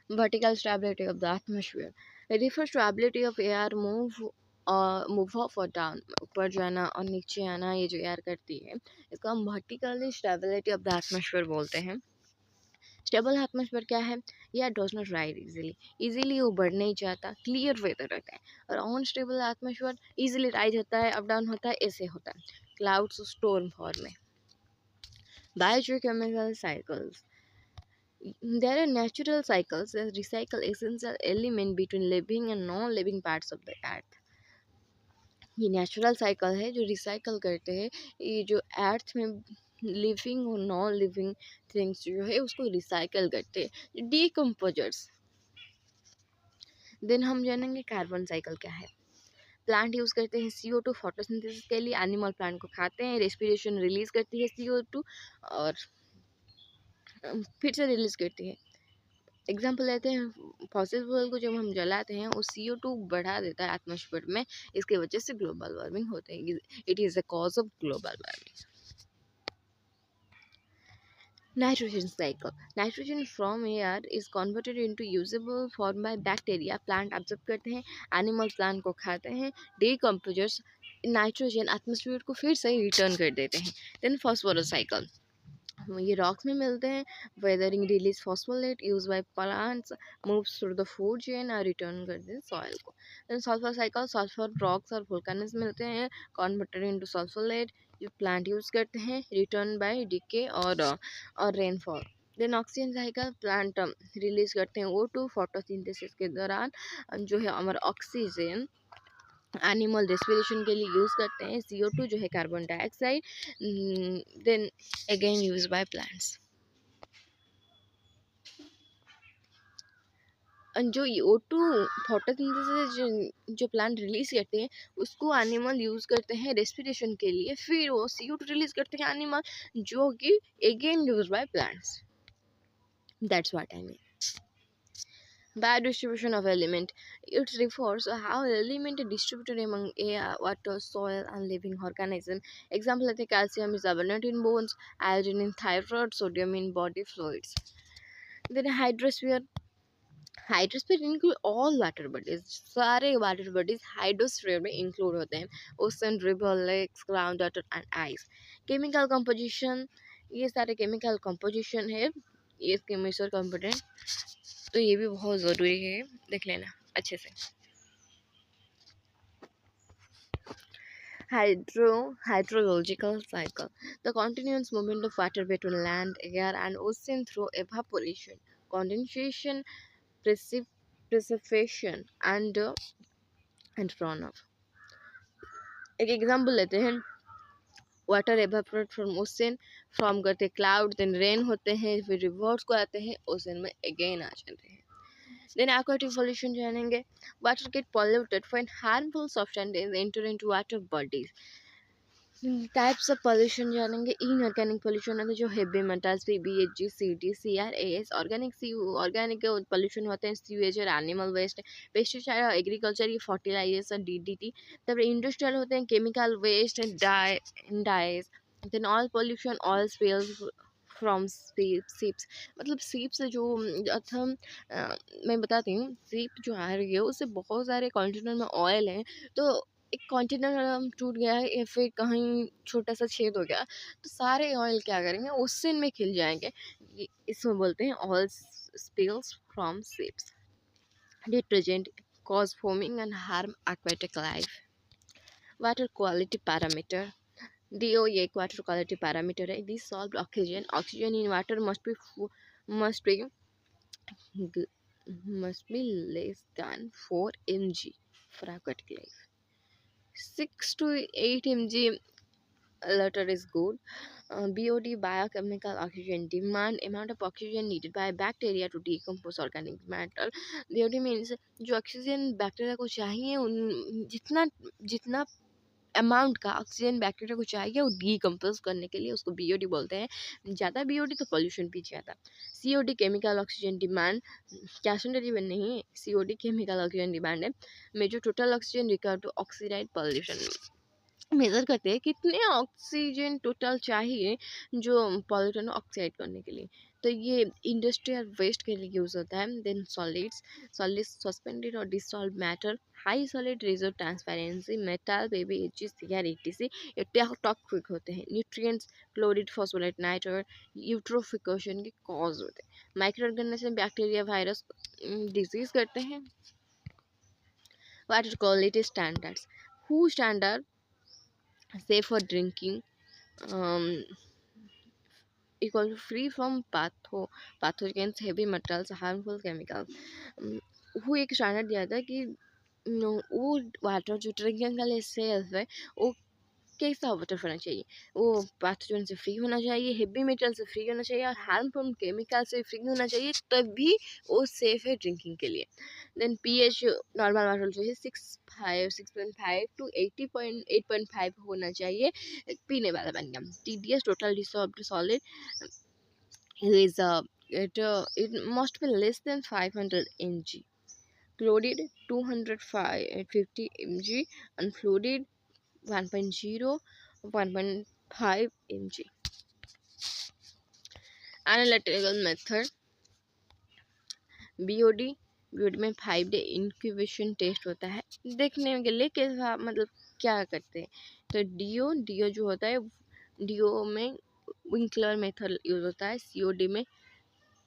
Vertical stability of the atmosphere. It refers to ability of air move up or down, ऊपर जाना और नीचे आना, ये जो एयर करती है इसको हम vertically stability of the atmosphere बोलते हैं। स्टेबल एटमॉस्फेयर क्या है? Air does not rise easily वो बढ़ नहीं जाता, क्लियर वेदर रहता है। और अनस्टेबल एटमॉस्फेयर इजीली राइज होता है, अप डाउन होता है, ऐसे होता है, क्लाउड्स स्टॉर्म फॉर्म में। Biochemical cycles, there are natural cycles that recycle essential element between living and non-living parts of the earth. ये नेचुरल साइकिल है जो रिसाइकल करते हैं, ये जो अर्थ में लिविंग और नॉन लिविंग थिंग्स जो है उसको रिसाइकल करते हैं, डीकम्पोजर्स। देन हम जानेंगे कार्बन साइकिल क्या है। प्लांट यूज़ करते हैं CO2 फोटोसिंथेसिस के लिए, एनिमल प्लांट को खाते हैं, रेस्पिरेशन रिलीज करती है CO2 और फिर से रिलीज करती है। एग्जाम्पल लेते हैं, फॉसिल फ्यूल को जब हम जलाते हैं वो CO2 बढ़ा देता है एटमॉस्फेयर में, इसकी वजह से ग्लोबल वार्मिंग होते हैं, it is a cause of global warming. Nitrogen cycle, nitrogen from air is converted into usable form by bacteria, plant observe करते हैं, एनिमल प्लांट को खाते हैं, डीकम्पोजर्स नाइट्रोजन एटमॉस्फेयर को फिर से रिटर्न कर देते हैं। देन फॉस्फोरस साइकिल, ये रॉक्स में मिलते हैं, weathering release phosphate use by plants moves through the food chain और रिटर्न कर दें सॉइल को। Then sulphur cycle, sulphur rocks और वोल्केन्स मिलते हैं, कन्वर्टेड इनटू सल्फोलेट, जो प्लांट यूज करते हैं, रिटर्न बाय डिके और rainfall. Then oxygen cycle, plant release करते हैं O2 फोटोसिंथेसिस के दौरान, जो है हमारा ऑक्सीजन एनिमल रेस्पिरेशन के लिए यूज़ करते हैं, CO2 जो है carbon dioxide, then again use by plants. जो O2 फोटोसिंथेसिस जो प्लांट रिलीज करते हैं उसको एनिमल यूज़ करते हैं रेस्पिरेशन के लिए, फिर वो CO2 रिलीज करते हैं एनिमल, जो कि again use by plants. That's what I mean. Biodistribution of element. It refers to how element are distributed among air, water, soil, and living organism. Example like calcium is abundant in bones, iodine in thyroid, sodium in body fluids. Then hydrosphere. Hydrosphere include all water bodies, सारे water bodies hydrosphere में include होते हैं, ocean, river, lakes, ground water and ice. Chemical composition, ये सारे chemical composition है, ये इसके major component, तो ये भी बहुत ज़रूरी है, देख लेना अच्छे से। Hydrological cycle, the continuous movement of water between land, air, and ocean through evaporation, condensation, precipitation, and runoff. एक एग्जाम्पल लेते हैं, water evaporate from ocean, form करते क्लाउड, देन रेन होते हैं, फिर रिवर्स को आते हैं, ओशन में अगेन आ जाते हैं। देन aquatic pollution जानेंगे, water get polluted when harmful substances enter into water bodies. Types of pollution जानेंगे, इनऑर्गेनिक पोल्यूशन होता है जो heavy metals PBHG, CD, CRAS, organic pollution होते हैं सीवेज और एनिमल वेस्ट, पेस्टिसाइड और एग्रीकल्चर, ये फर्टिलाइजर्स DDT। तब इंडस्ट्रियल होते हैं chemical waste, dyes. Then oil pollution, oil spills from seeps, मतलब सीप से जो हम मैं बताती हूँ, सीप जो आ रही है उससे बहुत सारे कंटेनर में ऑयल है, तो एक कंटेनर टूट गया है या फिर कहीं छोटा सा छेद हो गया, तो सारे ऑयल क्या करेंगे, ओशन में खिल जाएंगे, इसमें बोलते हैं oil spills from ships. Detergent cause foaming and harm aquatic life. Water quality parameter, DO ये एक वाटर क्वालिटी पैरामीटर है, dissolved oxygen in water must be less than 4 mg for aquatic life. 6 to 8 mg liter is good. BOD, biochemical oxygen demand, amount of oxygen needed by bacteria to decompose organic matter. BOD means जो oxygen bacteria को चाहिए, उन जितना जितना amount का oxygen bacteria को चाहिए वो डीकम्पोज करने के लिए, उसको BOD बोलते हैं। ज़्यादा BOD तो पोल्यूशन भी ज़्यादा। COD chemical oxygen demand, cash and demand नहीं, COD केमिकल ऑक्सीजन डिमांड है, measure total oxygen required to oxidize pollution. Measure करते हैं कितने ऑक्सीजन टोटल चाहिए जो पॉल्यूटेंट ऑक्साइड करने के लिए। तो ये इंडस्ट्रियल वेस्ट के लिए यूज़ होता है। देन सॉलिड्स, सॉलिड्स सस्पेंडेड और dissolve matter, high solid reserve transparency, metal baby H C R etc, ये टॉक्सिक होते हैं। Nutrients, chloride phosphate nitrate eutrophication के कॉज होते हैं। Micro organism bacteria virus disease करते हैं। वाटर क्वालिटी स्टैंडर्ड्स, हु standard safe for drinking, um, equal to free from pathogens, heavy metals, harmful chemicals. वो एक स्टैंडर्ड दिया था कि वो वाटर जो ड्रिंकिंग के लिए सेफ है वो कैसा वाटर होना चाहिए, वो पैथोजन से फ्री होना चाहिए, हेवी मेटल से फ्री होना चाहिए और हार्मफुल केमिकल से फ्री होना चाहिए, तभी वो सेफ है ड्रिंकिंग के लिए। देन पीएच नॉर्मल वाटर जो है 6.5 टू 8.5 होना चाहिए पीने वाला पानी का। TDS, total dissolved solid, is it must be less than 500 mg, chloride 250 mg, unfluoride 1.0 1.5 mg. Analytical method, BOD, BOD में 5 डे इंक्यूबेशन टेस्ट होता है देखने के लिए कैसा, मतलब क्या करते हैं। तो डीओ जो होता है, डीओ में विंकलर मेथड यूज़ होता है। सीओडी में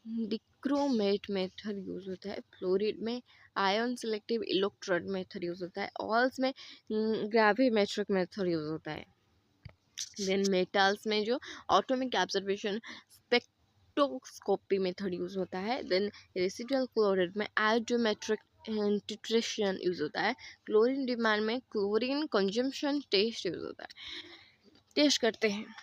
डिक्रोमेट मेथड यूज़ होता है। फ्लोरिड में ion selective electrode method use होता है। ऑल्स में ग्रेविमेट्रिक मेथड यूज़ होता है। देन मेटल्स में जो atomic observation spectroscopy method use होता है। देन रेसिडुअल क्लोराइड में आयोडोमेट्रिक टिट्रेशन यूज़ होता है। क्लोरीन डिमांड में क्लोरीन कंजम्पशन टेस्ट यूज़ होता है, टेस्ट करते हैं।